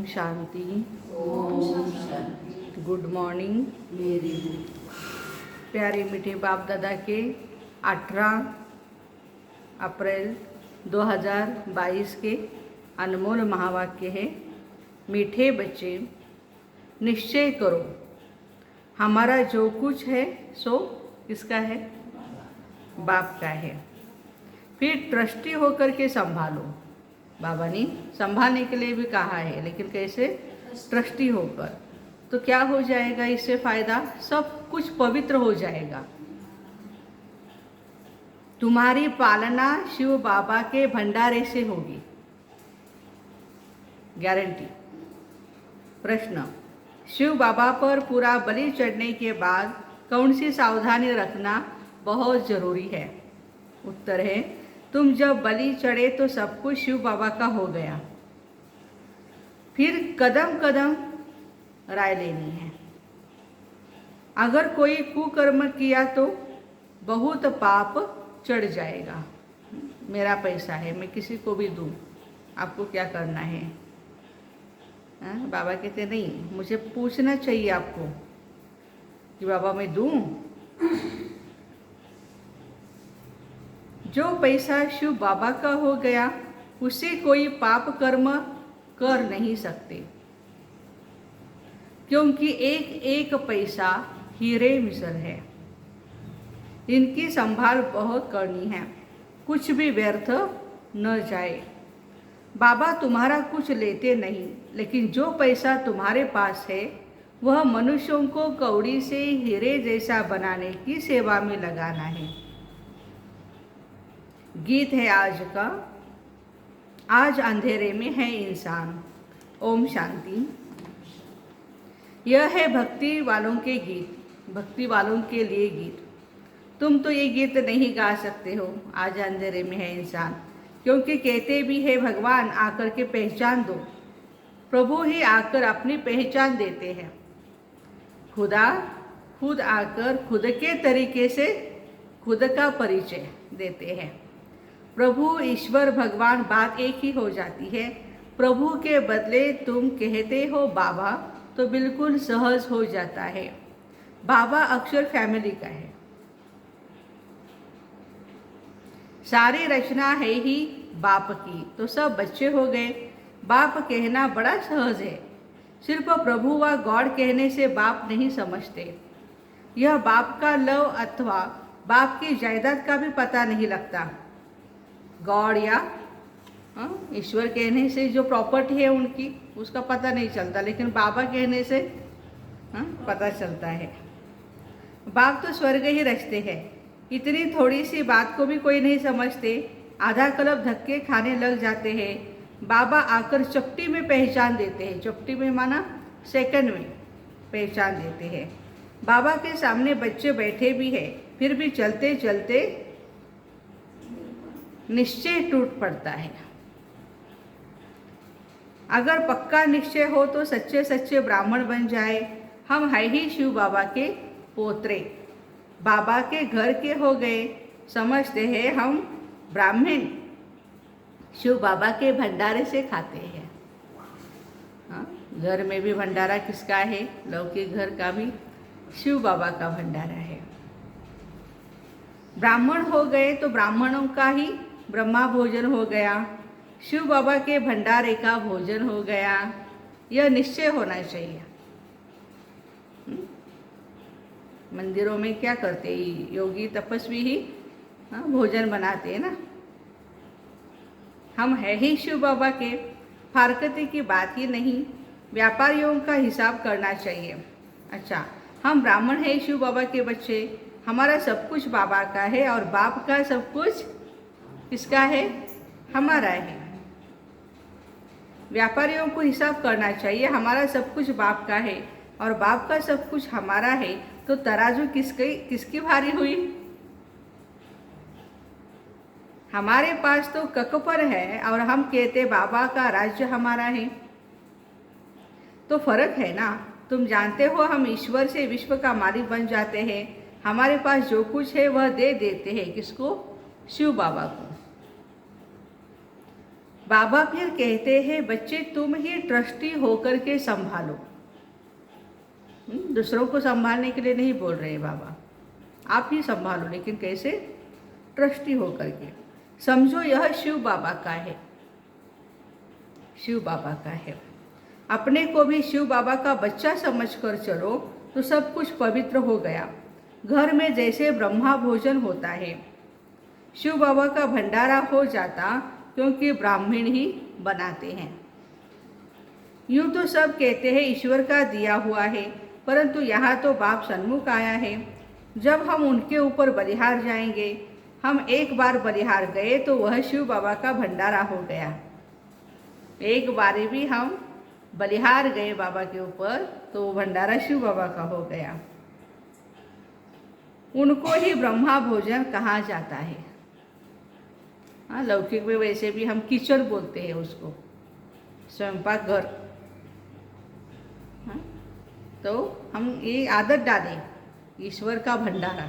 शांति। Om Shanti. Good morning मेरी प्यारे मीठे बाप दादा के 18 अप्रैल 2022 के अनमोल महावाक्य है। मीठे बच्चे, निश्चय करो हमारा जो कुछ है सो किसका है? बाप का है। फिर ट्रस्टी होकर के संभालो। बाबा ने संभालने के लिए भी कहा है, लेकिन कैसे? ट्रस्टी होकर। तो क्या हो जाएगा इससे फायदा? सब कुछ पवित्र हो जाएगा। तुम्हारी पालना शिव बाबा के भंडारे से होगी, गारंटी। प्रश्न, शिव बाबा पर पूरा बलि चढ़ने के बाद कौन सी सावधानी रखना बहुत जरूरी है? उत्तर है, तुम जब बलि चढ़े तो सब कुछ शिव बाबा का हो गया। फिर कदम कदम राय लेनी है। अगर कोई कुकर्म किया तो बहुत पाप चढ़ जाएगा। मेरा पैसा है, मैं किसी को भी दूं, आपको क्या करना है? बाबा कहते नहीं, मुझे पूछना चाहिए आपको कि बाबा मैं दूं। जो पैसा शिव बाबा का हो गया उसे कोई पाप कर्म कर नहीं सकते, क्योंकि एक एक पैसा हीरे मिसल है। इनकी संभाल बहुत करनी है, कुछ भी व्यर्थ न जाए। बाबा तुम्हारा कुछ लेते नहीं, लेकिन जो पैसा तुम्हारे पास है वह मनुष्यों को कौड़ी से हीरे जैसा बनाने की सेवा में लगाना है। गीत है आज का, आज अंधेरे में है इंसान। ओम शांति। यह है भक्ति वालों के गीत, भक्ति वालों के लिए गीत। तुम तो ये गीत नहीं गा सकते हो, आज अंधेरे में है इंसान, क्योंकि कहते भी है भगवान आकर के पहचान दो। प्रभु ही आकर अपनी पहचान देते हैं। खुदा खुद आकर खुद के तरीके से खुद का परिचय देते हैं। प्रभु ईश्वर भगवान बात एक ही हो जाती है। प्रभु के बदले तुम कहते हो बाबा तो बिल्कुल सहज हो जाता है। बाबा अक्षर फैमिली का है। सारी रचना है ही बाप की, तो सब बच्चे हो गए। बाप कहना बड़ा सहज है। सिर्फ प्रभु व गॉड कहने से बाप नहीं समझते। यह बाप का लव अथवा बाप की जायदाद का भी पता नहीं लगता। गॉड या ईश्वर कहने से जो प्रॉपर्टी है उनकी, उसका पता नहीं चलता, लेकिन बाबा कहने से पता चलता है। बाप तो स्वर्ग ही रचते हैं। इतनी थोड़ी सी बात को भी कोई नहीं समझते, आधा कलब धक्के खाने लग जाते हैं। बाबा आकर चपटी में पहचान देते हैं। चपटी में माना सेकंड में पहचान देते हैं। बाबा के सामने बच्चे बैठे भी हैं, फिर भी चलते चलते निश्चय टूट पड़ता है। अगर पक्का निश्चय हो तो सच्चे सच्चे ब्राह्मण बन जाए। हम है ही शिव बाबा के पोतरे, बाबा के घर के हो गए। समझते हैं हम ब्राह्मण शिव बाबा के भंडारे से खाते हैं। घर में भी भंडारा किसका है? लौकिक घर का भी शिव बाबा का भंडारा है। ब्राह्मण हो गए तो ब्राह्मणों का ही ब्रह्मा भोजन हो गया, शिव बाबा के भंडारे का भोजन हो गया। यह निश्चय होना चाहिए। मंदिरों में क्या करते हैं? योगी तपस्वी ही भोजन बनाते हैं ना। हम है ही शिव बाबा के, फारकती की बात ही नहीं। व्यापारियों का हिसाब करना चाहिए। अच्छा, हम ब्राह्मण है शिव बाबा के बच्चे, हमारा सब कुछ बाबा का है और बाप का सब कुछ किसका है? हमारा है। व्यापारियों को हिसाब करना चाहिए, हमारा सब कुछ बाप का है और बाप का सब कुछ हमारा है, तो तराजू किसकी भारी हुई? हमारे पास तो ककपर है और हम कहते बाबा का राज्य हमारा है, तो फर्क है ना। तुम जानते हो हम ईश्वर से विश्व का मालिक बन जाते हैं। हमारे पास जो कुछ है वह दे देते हैं। किसको? शिव बाबा को। बाबा फिर कहते हैं बच्चे तुम ही ट्रस्टी होकर के संभालो। दूसरों को संभालने के लिए नहीं बोल रहे बाबा, आप ही संभालो, लेकिन कैसे? ट्रस्टी होकर के। समझो यह शिव बाबा का है, शिव बाबा का है। अपने को भी शिव बाबा का बच्चा समझकर चलो तो सब कुछ पवित्र हो गया। घर में जैसे ब्रह्मा भोजन होता है, शिव बाबा का भंडारा हो जाता, क्योंकि ब्राह्मण ही बनाते हैं। यूं तो सब कहते हैं ईश्वर का दिया हुआ है, परंतु यहाँ तो बाप सन्मुख आया है। जब हम उनके ऊपर बलिहार जाएंगे, हम एक बार बलिहार गए तो वह शिव बाबा का भंडारा हो गया। एक बारी भी हम बलिहार गए बाबा के ऊपर तो वो भंडारा शिव बाबा का हो गया। उनको ही ब्रह्मा भोजन कहा जाता है। हाँ, लौकिक में वैसे भी हम किचन बोलते हैं उसको, स्वयंपाक घर। हाँ, तो हम ये आदत डालें, ईश्वर का भंडारा,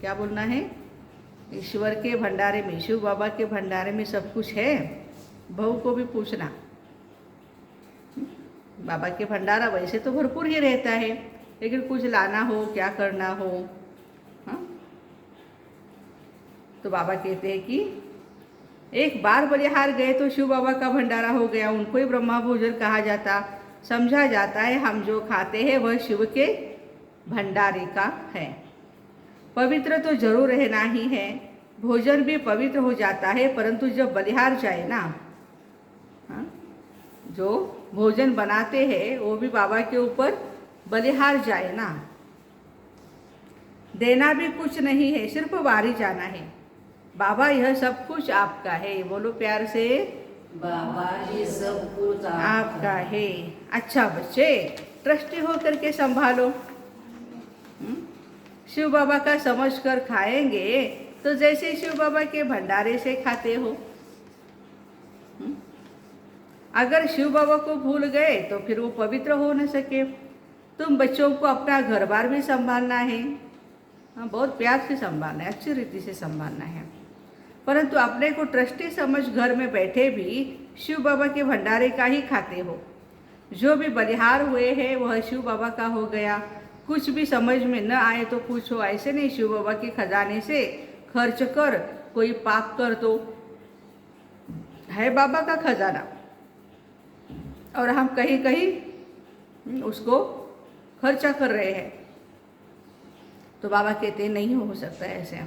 क्या बोलना है? ईश्वर के भंडारे में, शिव बाबा के भंडारे में सब कुछ है। बहू को भी पूछना, बाबा के भंडारा वैसे तो भरपूर ही रहता है, लेकिन कुछ लाना हो, क्या करना हो। हाँ, तो बाबा कहते हैं कि एक बार बलिहार गए तो शिव बाबा का भंडारा हो गया। उनको ही ब्रह्मा भोजन कहा जाता, समझा जाता है हम जो खाते हैं वह शिव के भंडारे का है। पवित्र तो जरूर रहना ही है, भोजन भी पवित्र हो जाता है, परंतु जब बलिहार जाए ना, हाँ, जो भोजन बनाते हैं वो भी बाबा के ऊपर बलिहार जाए ना। देना भी कुछ नहीं है, सिर्फ वारी जाना है। बाबा यह सब कुछ आपका है, बोलो प्यार से, बाबा ये सब कुछ आपका है। अच्छा बच्चे, ट्रस्टी होकर के संभालो। शिव बाबा का समझ कर खाएंगे तो जैसे शिव बाबा के भंडारे से खाते हो। अगर शिव बाबा को भूल गए तो फिर वो पवित्र हो न सके। तुम बच्चों को अपना घर बार भी संभालना है, हाँ, बहुत प्यार से संभालना है, अच्छी रीति से संभालना है, परंतु अपने को ट्रस्टी समझ घर में बैठे भी शिव बाबा के भंडारे का ही खाते हो। जो भी बलिहार हुए हैं वह शिव बाबा का हो गया। कुछ भी समझ में न आए तो पूछो, ऐसे नहीं शिव बाबा के खजाने से खर्च कर कोई पाप कर तो है बाबा का खजाना, और हम कहीं कहीं उसको खर्चा कर रहे हैं। तो बाबा कहते हैं नहीं हो सकता है ऐसे।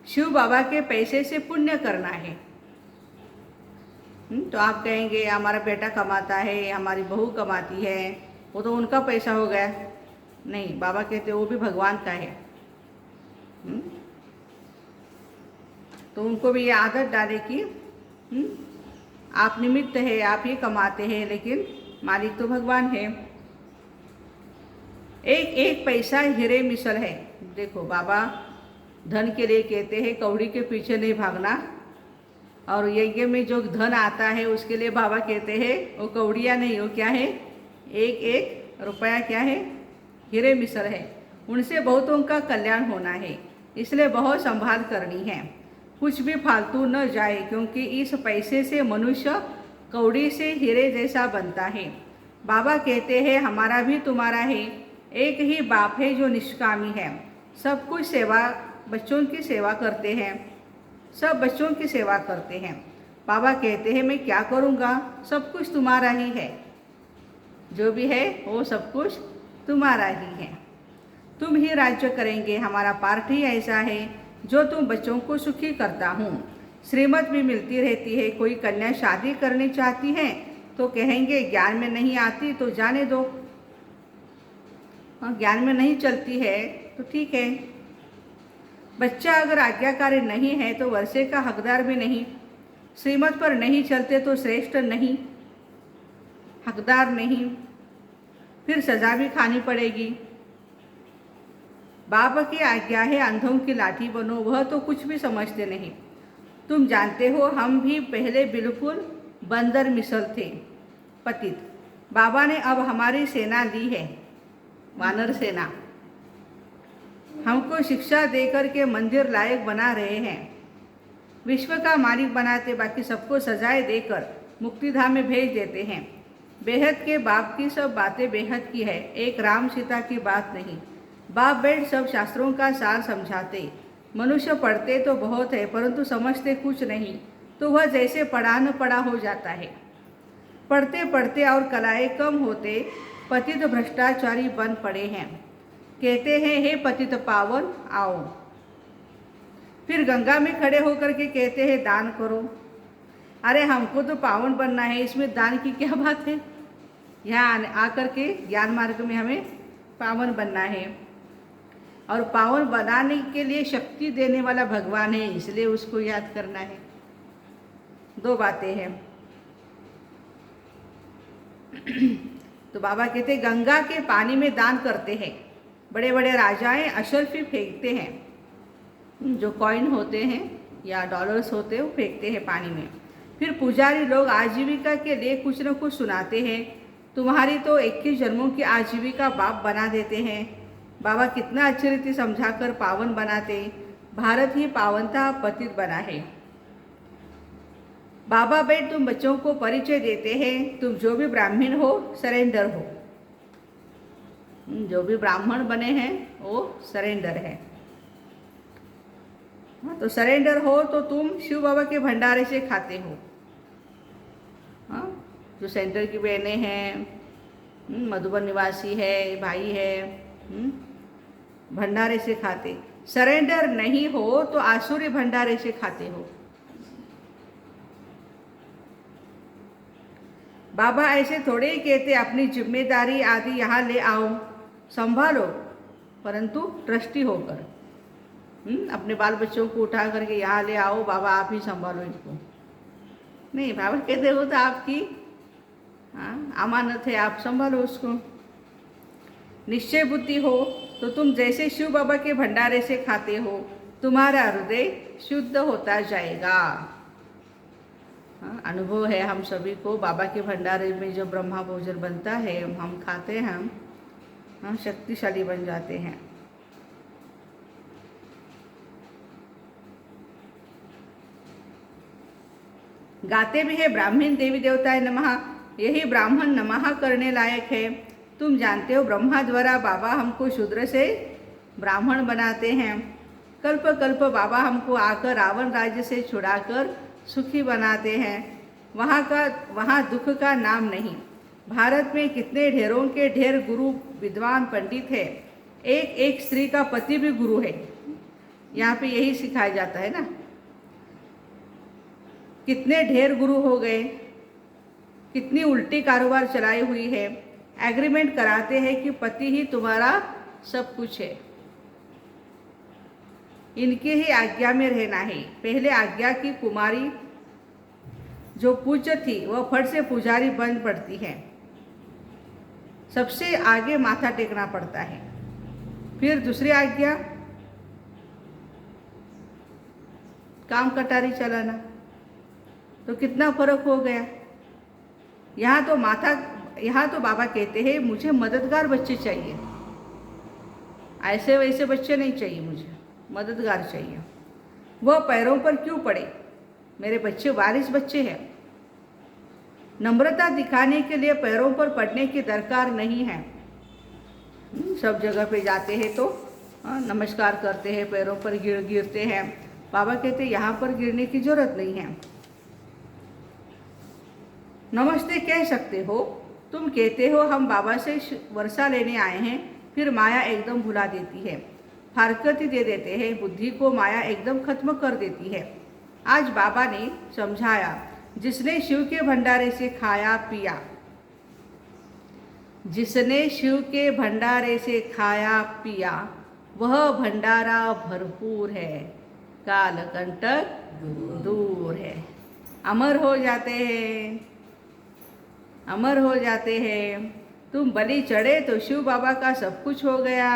शिव बाबा के पैसे से पुण्य करना है। तो आप कहेंगे हमारा बेटा कमाता है, हमारी बहू कमाती है, वो तो उनका पैसा हो गया। नहीं, बाबा कहते हैं वो भी भगवान का है। तो उनको भी ये आदत डाले कि आप निमित्त है, आप ही कमाते हैं, लेकिन मालिक तो भगवान है। एक एक पैसा हीरे मिसल है। देखो बाबा धन के लिए कहते हैं कौड़ी के पीछे नहीं भागना, और यज्ञ में जो धन आता है उसके लिए बाबा कहते हैं वो कौड़ियाँ नहीं, वो क्या है, एक एक रुपया क्या है, हीरे मिसल है। उनसे बहुतों का कल्याण होना है, इसलिए बहुत संभाल करनी है, कुछ भी फालतू न जाए, क्योंकि इस पैसे से मनुष्य कौड़ी से हीरे जैसा बनता है। बाबा कहते हैं हमारा भी तुम्हारा है, एक ही बाप है जो निष्कामी है, सब कुछ सेवा, बच्चों की सेवा करते हैं, सब बच्चों की सेवा करते हैं। बाबा कहते हैं मैं क्या करूँगा, सब कुछ तुम्हारा ही है, जो भी है वो सब कुछ तुम्हारा ही है, तुम ही राज्य करेंगे। हमारा पार्ट ही ऐसा है जो तुम बच्चों को सुखी करता हूँ। श्रीमत भी मिलती रहती है, कोई कन्या शादी करनी चाहती है तो कहेंगे ज्ञान में नहीं आती तो जाने दो, ज्ञान में नहीं चलती है तो ठीक है। बच्चा अगर आज्ञाकारी नहीं है तो वर्षे का हकदार भी नहीं, श्रीमत पर नहीं चलते तो श्रेष्ठ नहीं, हकदार नहीं, फिर सजा भी खानी पड़ेगी। बाबा की आज्ञा है अंधों की लाठी बनो, वह तो कुछ भी समझते नहीं। तुम जानते हो हम भी पहले बिल्कुल बंदर मिसल थे, पतित। बाबा ने अब हमारी सेना ली है, वानर सेना, हमको शिक्षा देकर के मंदिर लायक बना रहे हैं। विश्व का मालिक बनाते, बाकी सबको सजाएं देकर मुक्तिधाम में भेज देते हैं। बेहद के बाप की सब बातें बेहद की है, एक राम सीता की बात नहीं। बाप बैठ सब शास्त्रों का सार समझाते। मनुष्य पढ़ते तो बहुत है परंतु समझते कुछ नहीं, तो वह जैसे पढ़ा न पढ़ा हो जाता है। पढ़ते पढ़ते और कलाएं कम होते पतित भ्रष्टाचारी बन पड़े हैं। कहते हैं हे पतित पावन आओ, फिर गंगा में खड़े होकर के कहते हैं दान करो। अरे हमको तो पावन बनना है, इसमें दान की क्या बात है। यहाँ आकर के ज्ञान मार्ग में हमें पावन बनना है, और पावन बनाने के लिए शक्ति देने वाला भगवान है, इसलिए उसको याद करना है। दो बातें हैं। तो बाबा कहते गंगा के पानी में दान करते हैं। बड़े बड़े राजाएं अशर्फी फेंकते हैं, जो कॉइन होते हैं या डॉलर्स होते हैं वो फेंकते हैं पानी में। फिर पुजारी लोग आजीविका के लिए कुछ न कुछ सुनाते हैं। तुम्हारी तो 21 जन्मों की आजीविका बाप बना देते हैं। बाबा कितना अच्छी रीति समझाकर पावन बनाते। भारत ही पावनता पतित बना है। बाबा बैठ तुम बच्चों को परिचय देते हैं, तुम जो भी ब्राह्मण हो सरेंडर हो। जो भी ब्राह्मण बने हैं वो सरेंडर है। तो सरेंडर हो तो तुम शिव बाबा के भंडारे से खाते हो। हाँ, जो सेंटर की बहनें हैं, मधुबन निवासी है, भाई है, भंडारे से खाते। सरेंडर नहीं हो तो आसुरी भंडारे से खाते हो। बाबा ऐसे थोड़े ही कहते अपनी जिम्मेदारी आदि यहाँ ले आओ, संभालो, परंतु ट्रस्टी होकर। अपने बाल बच्चों को उठा करके यहाँ ले आओ, बाबा आप ही संभालो इनको। नहीं, बाबा कहते हो तो आपकी अमानत है, आप संभालो उसको। निश्चय बुद्धि हो तो तुम जैसे शिव बाबा के भंडारे से खाते हो, तुम्हारा हृदय शुद्ध होता जाएगा। अनुभव है हम सभी को, बाबा के भंडारे में जो ब्रह्मा भोजन बनता है हम खाते हैं, हम शक्तिशाली बन जाते हैं। गाते भी है ब्राह्मण देवी देवताए नमः, यही ब्राह्मण नमः करने लायक है। तुम जानते हो ब्रह्मा द्वारा बाबा हमको शूद्र से ब्राह्मण बनाते हैं। कल्प कल्प बाबा हमको आकर रावण राज्य से छुड़ाकर सुखी बनाते हैं। वहाँ दुख का नाम नहीं। भारत में कितने ढेरों के ढेर गुरु विद्वान पंडित है, एक एक स्त्री का पति भी गुरु है। यहाँ पे यही सिखाया जाता है ना। कितने ढेर गुरु हो गए, कितनी उल्टी कारोबार चलाई हुई है। एग्रीमेंट कराते हैं कि पति ही तुम्हारा सब कुछ है, इनके ही आज्ञा में रहना है। पहले आज्ञा की कुमारी जो पूज्य थी वह फट से पुजारी बन पड़ती है। सबसे आगे माथा टेकना पड़ता है। फिर दूसरी आज्ञा काम कटारी चलाना। तो कितना फर्क हो गया। यहाँ तो बाबा कहते हैं मुझे मददगार बच्चे चाहिए, ऐसे वैसे बच्चे नहीं चाहिए, मुझे मददगार चाहिए। वह पैरों पर क्यों पड़े, मेरे बच्चे वारिस बच्चे हैं। नम्रता दिखाने के लिए पैरों पर पड़ने की दरकार नहीं है। सब जगह पे जाते हैं तो नमस्कार करते हैं, पैरों पर गिरते हैं। बाबा कहते यहाँ पर गिरने की जरूरत नहीं है। नमस्ते कह सकते हो, तुम कहते हो हम बाबा से वर्षा लेने आए हैं, फिर माया एकदम भुला देती है, फारकती दे देते हैं, बुद्धि को माया एकदम खत्म कर देती है। आज बाबा ने समझाया, जिसने शिव के भंडारे से खाया पिया, जिसने शिव के भंडारे से खाया पिया वह भंडारा भरपूर है, कालकंटक दूर है। अमर हो जाते हैं, अमर हो जाते हैं। तुम बलि चढ़े तो शिव बाबा का सब कुछ हो गया।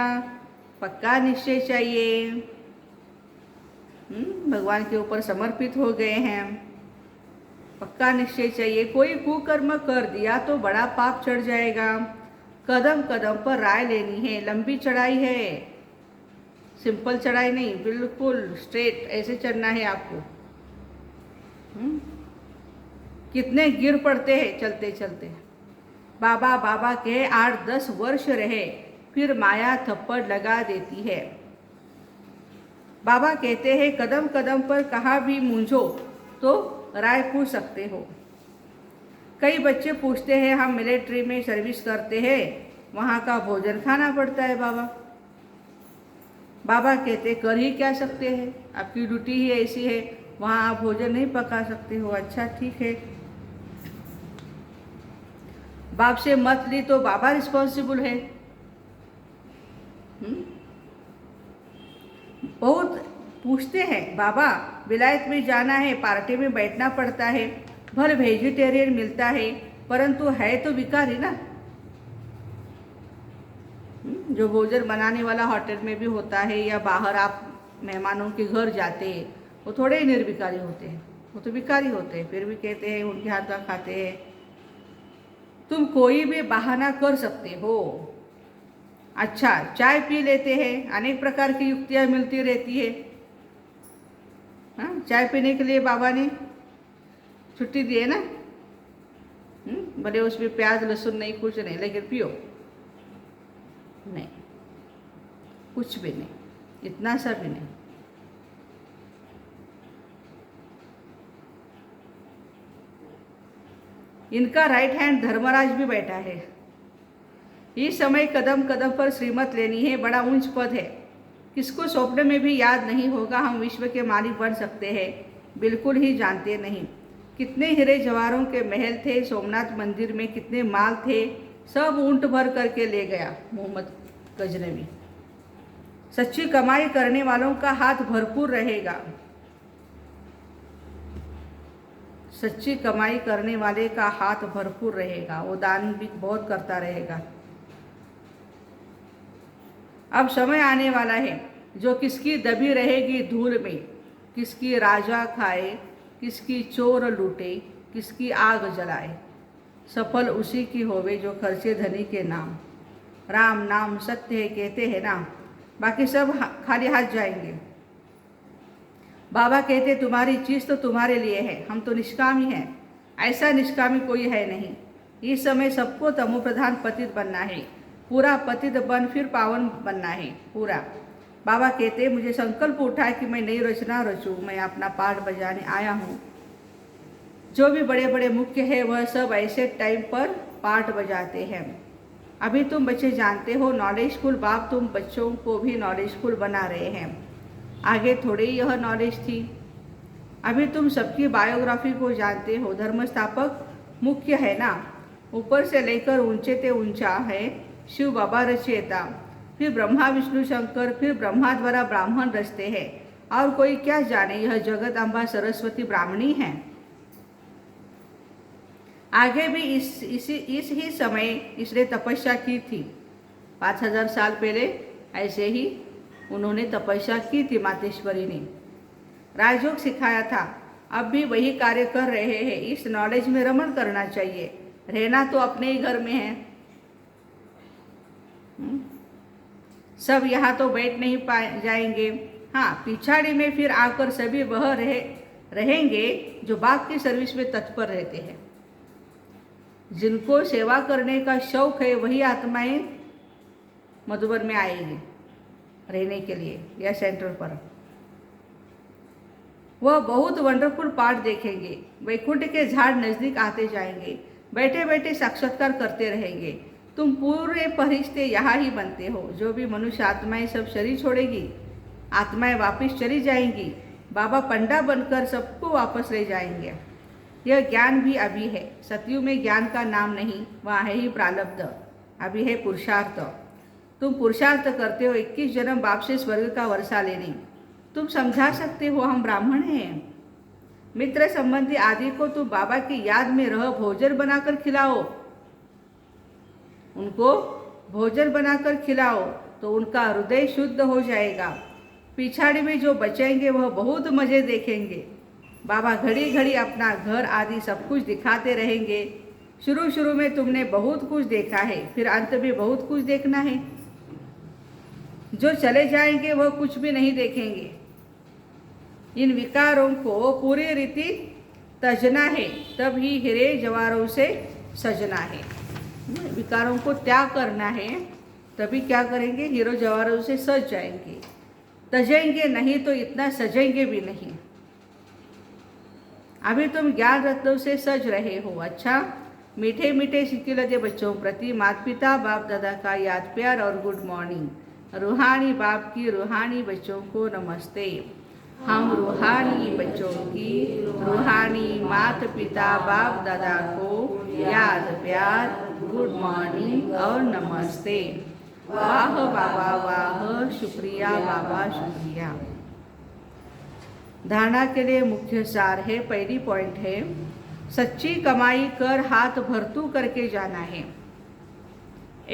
पक्का निश्चय चाहिए। भगवान के ऊपर समर्पित हो गए हैं, पक्का निश्चय चाहिए। कोई कुकर्म कर दिया तो बड़ा पाप चढ़ जाएगा। कदम कदम पर राय लेनी है। लंबी चढ़ाई है, सिंपल चढ़ाई नहीं, बिल्कुल स्ट्रेट ऐसे चढ़ना है आपको। कितने गिर पड़ते हैं चलते चलते। बाबा बाबा के 8-10 वर्ष रहे, फिर माया थप्पड़ लगा देती है। बाबा कहते हैं कदम कदम पर कहाँ भी मूंझो तो राय पूछ सकते हो। कई बच्चे पूछते हैं हम मिलिट्री में सर्विस करते हैं, वहाँ का भोजन खाना पड़ता है बाबा। बाबा कहते कर ही क्या सकते हैं, आपकी ड्यूटी ही ऐसी है, वहाँ आप भोजन नहीं पका सकते हो। अच्छा ठीक है, बाप से मत ली तो बाबा रिस्पॉन्सिबल है। बहुत पूछते हैं बाबा विलायत में जाना है, पार्टी में बैठना पड़ता है, भर वेजिटेरियन मिलता है, परंतु है तो भिखारी ना। जो भोजन बनाने वाला होटल में भी होता है या बाहर आप मेहमानों के घर जाते हैं, वो थोड़े ही निर्भिकारी होते हैं, वो तो भिखारी होते हैं, फिर भी कहते हैं उनके हाथ का खाते हैं। तुम कोई भी बहाना कर सकते हो। अच्छा चाय पी लेते हैं, अनेक प्रकार की युक्तियाँ मिलती रहती है। हाँ, चाय पीने के लिए बाबा ने छुट्टी दी है ना। भले उसमें प्याज लहसुन नहीं, कुछ नहीं, लेकिन पियो नहीं, कुछ भी नहीं, इतना सा भी नहीं। इनका राइट हैंड धर्मराज भी बैठा है। इस समय कदम कदम पर श्रीमत लेनी है, बड़ा ऊंच पद है, किसको स्वप्न में भी याद नहीं होगा हम विश्व के मालिक बन सकते हैं, बिल्कुल ही जानते नहीं। कितने हीरे जवाहरों के महल थे सोमनाथ मंदिर में, कितने माल थे, सब ऊंट भर करके ले गया मोहम्मद गजनवी। सच्ची कमाई करने वालों का हाथ भरपूर रहेगा, सच्ची कमाई करने वाले का हाथ भरपूर रहेगा, वो दान भी बहुत करता रहेगा। अब समय आने वाला है जो किसकी दबी रहेगी धूल में, किसकी राजा खाए, किसकी चोर लूटे, किसकी आग जलाए, सफल उसी की होवे जो खर्चे धनी के नाम। राम नाम सत्य है कहते हैं ना, बाकी सब खाली हाथ जाएंगे। बाबा कहते तुम्हारी चीज़ तो तुम्हारे लिए है, हम तो निष्कामी हैं, ऐसा निष्कामी कोई है नहीं। इस समय सबको तमो प्रधान पतित बनना है, पूरा पतित बन फिर पावन बनना है पूरा। बाबा कहते मुझे संकल्प उठा कि मैं नई रचना रचूँ, मैं अपना पाठ बजाने आया हूँ। जो भी बड़े बड़े मुख्य है वह सब ऐसे टाइम पर पाठ बजाते हैं। अभी तुम बच्चे जानते हो नॉलेजफुल बाप तुम बच्चों को भी नॉलेजफुल बना रहे हैं, आगे थोड़ी यह नॉलेज थी। अभी तुम सबकी बायोग्राफी को जानते हो, धर्म स्थापक मुख्य है ना, ऊपर से लेकर ऊंचे ते ऊंचा है शिव बाबा रचयिता, फिर ब्रह्मा विष्णु शंकर, फिर ब्रह्मा द्वारा ब्राह्मण रचते हैं, और कोई क्या जाने यह जगत अम्बा सरस्वती ब्राह्मणी है। आगे भी इस ही समय इसने तपस्या की थी, 5000 साल पहले ऐसे ही उन्होंने तपस्या की थी। मातेश्वरी ने राजयोग सिखाया था, अब भी वही कार्य कर रहे हैं। इस नॉलेज में रमण करना चाहिए, रहना तो अपने ही घर में है। सब यहाँ तो बैठ नहीं जाएंगे। हाँ, पिछाड़ी में फिर आकर सभी वह रहेंगे जो बाप की सर्विस में तत्पर रहते हैं। जिनको सेवा करने का शौक है वही आत्माएं मधुबन में आएंगी रहने के लिए या सेंटर पर। वह बहुत वंडरफुल पाठ देखेंगे, वैकुंठ के झाड़ नजदीक आते जाएंगे, बैठे बैठे साक्षात्कार करते रहेंगे। तुम पूरे फरिश्ते यहाँ ही बनते हो। जो भी मनुष्य आत्माएं सब शरीर छोड़ेगी, आत्माएं वापस चली जाएंगी, बाबा पंडा बनकर सबको वापस ले जाएंगे। यह ज्ञान भी अभी है, सतयुग में ज्ञान का नाम नहीं, वहाँ है ही प्रारब्ध, अभी है पुरुषार्थ। तुम पुरुषार्थ करते हो 21 जन्म बाप से स्वर्ग का वर्षा लेने। तुम समझा सकते हो हम ब्राह्मण हैं। मित्र संबंधी आदि को तुम बाबा की याद में रह भोजन बनाकर खिलाओ, उनको भोजन बनाकर खिलाओ तो उनका हृदय शुद्ध हो जाएगा। पिछाड़ी में जो बचेंगे वह बहुत मज़े देखेंगे। बाबा घड़ी घड़ी अपना घर आदि सब कुछ दिखाते रहेंगे। शुरू में तुमने बहुत कुछ देखा है, फिर अंत में बहुत कुछ देखना है। जो चले जाएंगे वह कुछ भी नहीं देखेंगे। इन विकारों को पूरी रीति तजना है, तब ही हीरे जवाहरों से सजना है। विकारों को त्याग करना है, तभी क्या करेंगे, हीरो जवाहरों से सज जाएंगे। तजेंगे नहीं तो इतना सजेंगे भी नहीं। अभी तुम ज्ञान रत्नों से सज रहे हो। अच्छा, मीठे मीठे सिक्के लगे बच्चों प्रति माता पिता बाप दादा का याद प्यार और गुड मॉर्निंग। रूहानी बाप की रूहानी बच्चों को नमस्ते। हम रूहानी बच्चों की रूहानी माता पिता बाप दादा को याद प्यार, गुड मॉर्निंग और नमस्ते। वाह बाबा वाह, शुक्रिया बाबा शुक्रिया। धारणा के लिए मुख्य सार है, पहली पॉइंट है, सच्ची कमाई कर हाथ भरतू करके जाना है।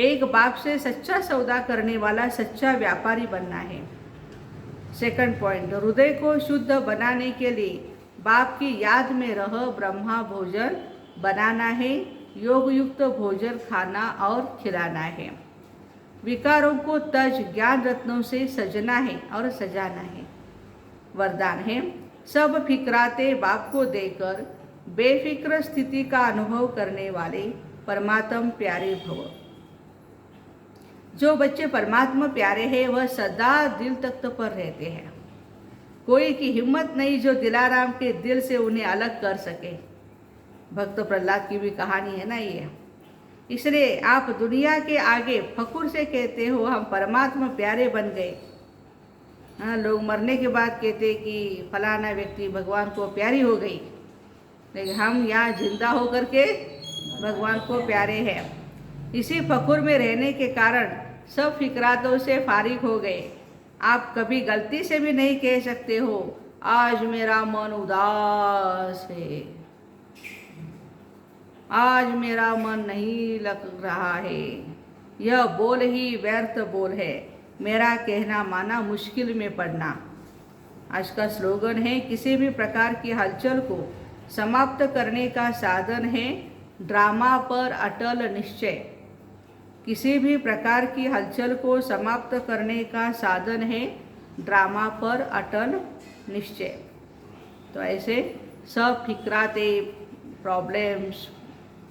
एक बाप से सच्चा सौदा करने वाला सच्चा व्यापारी बनना है। सेकंड पॉइंट, हृदय को शुद्ध बनाने के लिए बाप की याद में रह ब्रह्मा भोजन बनाना है, योग युक्त भोजन खाना और खिलाना है। विकारों को तज ज्ञान रत्नों से सजना है और सजाना है। वरदान है, सब फिक्राते बाप को देकर बेफिक्र स्थिति का अनुभव करने वाले परमात्मा प्यारे भव। जो बच्चे परमात्मा प्यारे हैं वह सदा दिल तख्त पर रहते हैं। कोई की हिम्मत नहीं जो दिलाराम के दिल से उन्हें अलग कर सके। भक्त प्रहलाद की भी कहानी है ना ये। इसलिए आप दुनिया के आगे फकुर से कहते हो हम परमात्मा प्यारे बन गए। हाँ, लोग मरने के बाद कहते कि फलाना व्यक्ति भगवान को प्यारी हो गई, लेकिन हम यहाँ जिंदा होकर के भगवान को प्यारे हैं। इसी फकुर में रहने के कारण सब फिक्रातों से फारिग हो गए। आप कभी गलती से भी नहीं कह सकते हो आज मेरा मन उदास है, आज मेरा मन नहीं लग रहा है। यह बोल ही व्यर्थ बोल है, मेरा कहना माना मुश्किल में पड़ना। आज का स्लोगन है, किसी भी प्रकार की हलचल को समाप्त करने का साधन है ड्रामा पर अटल निश्चय। किसी भी प्रकार की हलचल को समाप्त करने का साधन है ड्रामा पर अटल निश्चय। तो ऐसे सब फिक्राते प्रॉब्लम्स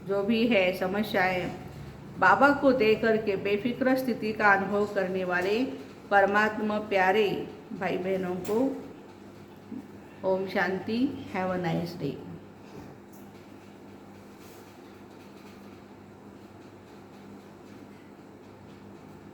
जो भी है समस्याएं बाबा को दे करके बेफिक्र स्थिति का अनुभव करने वाले परमात्मा प्यारे भाई बहनों को ओम शांति। Have a nice day.